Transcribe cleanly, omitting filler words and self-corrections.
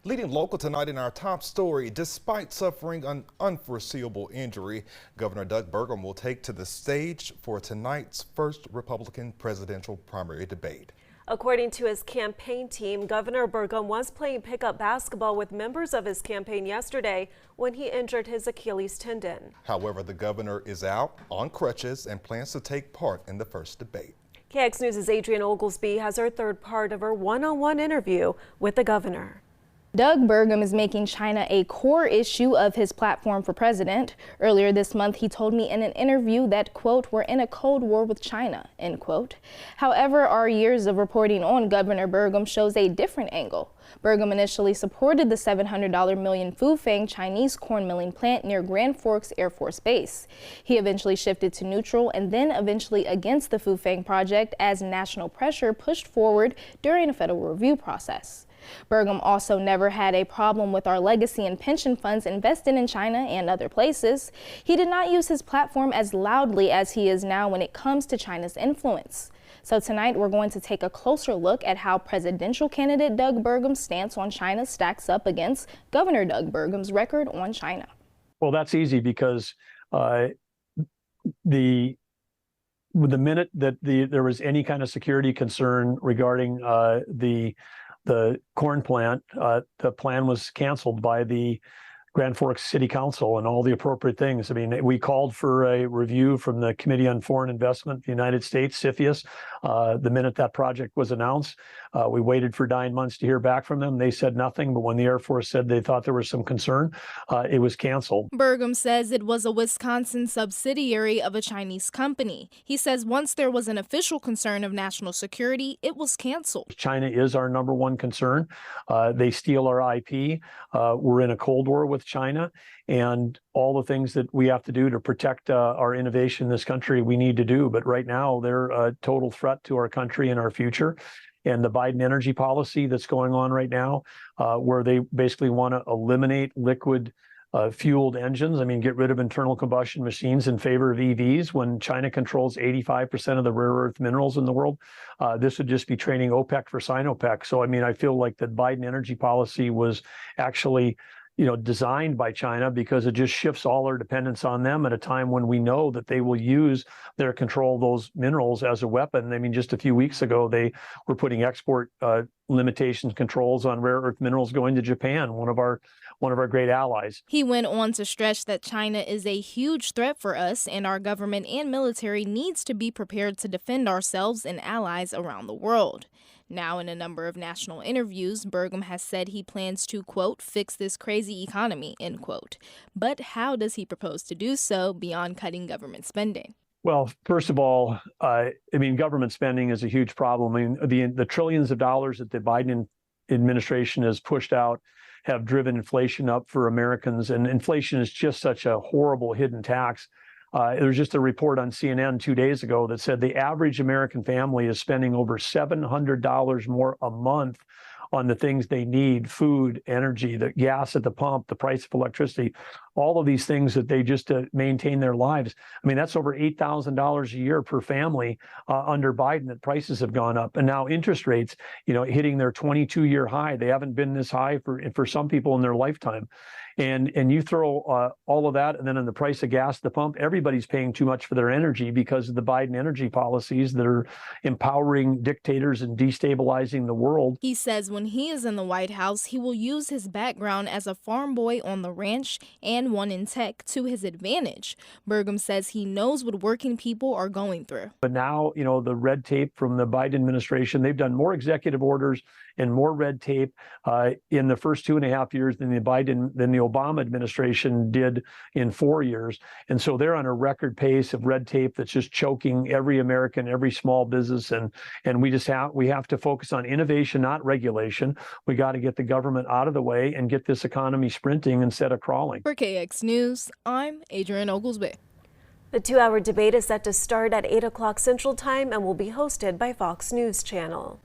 Leading local tonight in our top story, despite suffering an unforeseeable injury, Governor Doug Burgum will take to the stage for tonight's first Republican presidential primary debate. According to his campaign team, Governor Burgum was playing pickup basketball with members of his campaign yesterday when he injured his Achilles tendon. However, the governor is out on crutches and plans to take part in the first debate. KX News' Adrienne Oglesby has her third part of her one-on-one interview with the governor. Doug Burgum is making China a core issue of his platform for president. Earlier this month, he told me in an interview that, quote, we're in a Cold War with China, end quote. However, our years of reporting on Governor Burgum shows a different angle. Burgum initially supported the $700 million Fufeng Chinese corn milling plant near Grand Forks Air Force Base. He eventually shifted to neutral and then eventually against the Fufeng project as national pressure pushed forward during a federal review process. Burgum also never had a problem with our legacy and pension funds invested in China and other places. He did not use his platform as loudly as he is now when it comes to China's influence. So tonight we're going to take a closer look at how presidential candidate Doug Burgum's stance on China stacks up against Governor Doug Burgum's record on China. Well, that's easy because the minute that there was any kind of security concern regarding the corn plant, the plan was canceled by the Grand Forks City Council and all the appropriate things. I mean, we called for a review from the Committee on Foreign Investment, the United States, CFIUS. The minute that project was announced, we waited for 9 months to hear back from them. They said nothing, but when the Air Force said they thought there was some concern, it was canceled. Burgum says it was a Wisconsin subsidiary of a Chinese company. He says once there was an official concern of national security, it was canceled. China is our #1 concern. They steal our IP. We're in a Cold War with China, and all the things that we have to do to protect our innovation in this country, we need to do. But right now, they're a total threat to our country and our future. And the Biden energy policy that's going on right now, where they basically want to eliminate liquid fueled engines. I mean, get rid of internal combustion machines in favor of EVs when China controls 85% of the rare earth minerals in the world. This would just be training OPEC for Sinopec. So, I mean, I feel like the Biden energy policy was actually designed by China because it just shifts all our dependence on them at a time when we know that they will use their control of those minerals as a weapon. I mean, just a few weeks ago, they were putting export limitations controls on rare earth minerals going to Japan, one of our great allies. He went on to stress that China is a huge threat for us and our government and military needs to be prepared to defend ourselves and allies around the world. Now, in a number of national interviews, Burgum has said he plans to, quote, fix this crazy economy, end quote. But how does he propose to do so beyond cutting government spending? Well, first of all, I mean, government spending is a huge problem. I mean, the trillions of dollars that the Biden administration has pushed out have driven inflation up for Americans. And inflation is just such a horrible hidden tax. There was just a report on CNN 2 days ago that said the average American family is spending over $700 more a month on the things they need: food, energy, the gas at the pump, the price of electricity, all of these things that they just to maintain their lives. I mean, that's over $8,000 a year per family under Biden that prices have gone up. And now interest rates, hitting their 22-year high. They haven't been this high for some people in their lifetime. And you throw all of that, and then in the price of gas at the pump, everybody's paying too much for their energy because of the Biden energy policies that are empowering dictators and destabilizing the world. He says when he is in the White House, he will use his background as a farm boy on the ranch and one in tech to his advantage. Burgum says he knows what working people are going through. But now, the red tape from the Biden administration, they've done more executive orders and more red tape in the first 2.5 years than the Obama administration did in 4 years. And so they're on a record pace of red tape that's just choking every American, every small business. And we have to focus on innovation, not regulation. We got to get the government out of the way and get this economy sprinting instead of crawling. For KX News, I'm Adrienne Oglesby. The 2-hour debate is set to start at 8 o'clock Central Time and will be hosted by Fox News Channel.